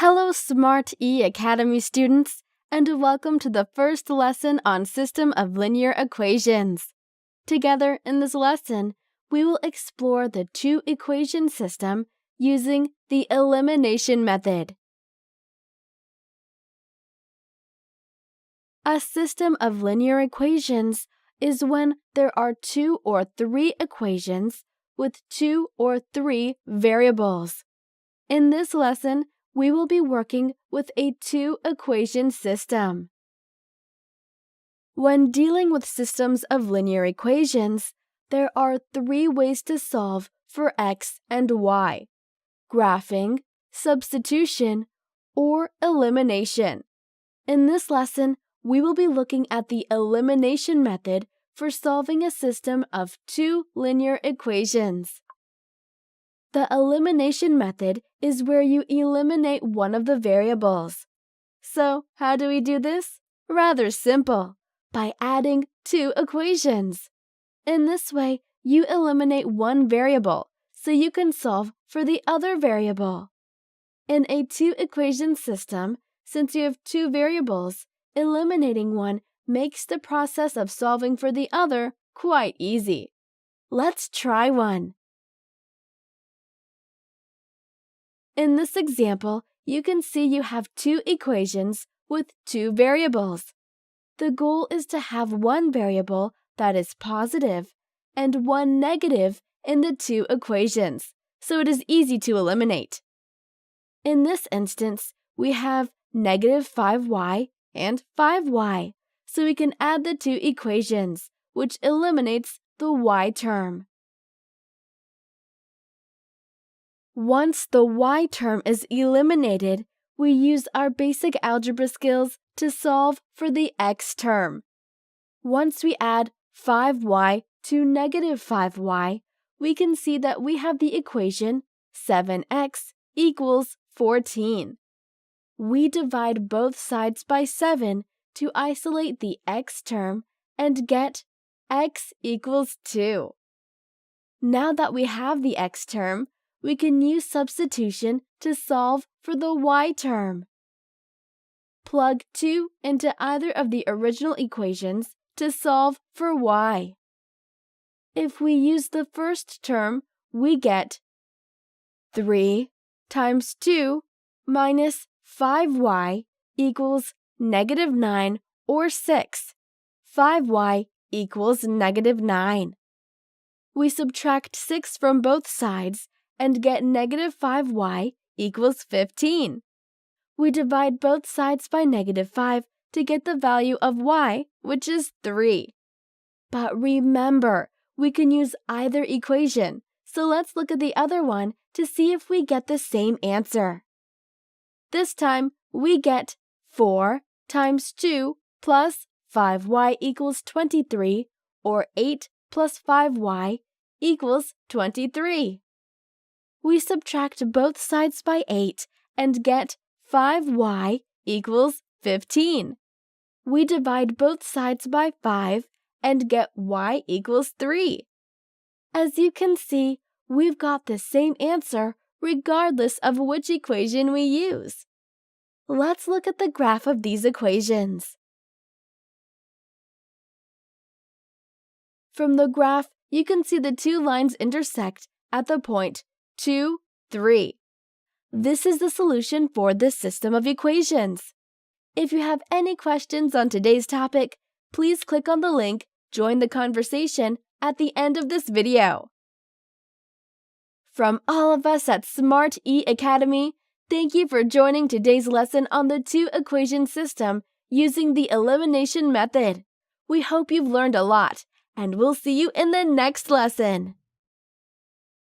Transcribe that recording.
Hello, Smart E Academy students, and welcome to the first lesson on System of Linear Equations. Together in this lesson, we will explore the two-equation system using the elimination method. A system of linear equations is when there are two or three equations with two or three variables. In this lesson, we will be working with a two-equation system. When dealing with systems of linear equations, there are three ways to solve for x and y: graphing, substitution, or elimination. In this lesson, we will be looking at the elimination method for solving a system of two linear equations. The elimination method is where you eliminate one of the variables. So, how do we do this? Rather simple, by adding two equations. In this way, you eliminate one variable, so you can solve for the other variable. In a two-equation system, since you have two variables, eliminating one makes the process of solving for the other quite easy. Let's try one. In this example, you can see you have two equations with two variables. The goal is to have one variable that is positive and one negative in the two equations, so it is easy to eliminate. In this instance, we have negative 5y and 5y, so we can add the two equations, which eliminates the y term. Once the y term is eliminated, we use our basic algebra skills to solve for the x term. Once we add 5y to negative 5y, we can see that we have the equation 7x equals 14. We divide both sides by 7 to isolate the x term and get x equals 2. Now that we have the x term, we can use substitution to solve for the y term. Plug 2 into either of the original equations to solve for y. If we use the first term, we get 3 times 2 minus 5y equals negative 9 or 6. 5y equals negative 9. We subtract 6 from both sides and get negative 5y equals 15. We divide both sides by negative 5 to get the value of y, which is 3. But remember, we can use either equation, so let's look at the other one to see if we get the same answer. This time, we get 4 times 2 plus 5y equals 23, or 8 plus 5y equals 23. We subtract both sides by 8 and get 5y equals 15. We divide both sides by 5 and get y equals 3. As you can see, we've got the same answer regardless of which equation we use. Let's look at the graph of these equations. From the graph, you can see the two lines intersect at the point 2, 3. This is the solution for this system of equations. If you have any questions on today's topic, please click on the link "Join the Conversation" at the end of this video. From all of us at Smart E Academy, thank you for joining today's lesson on the two-equation system using the elimination method. We hope you've learned a lot, and we'll see you in the next lesson.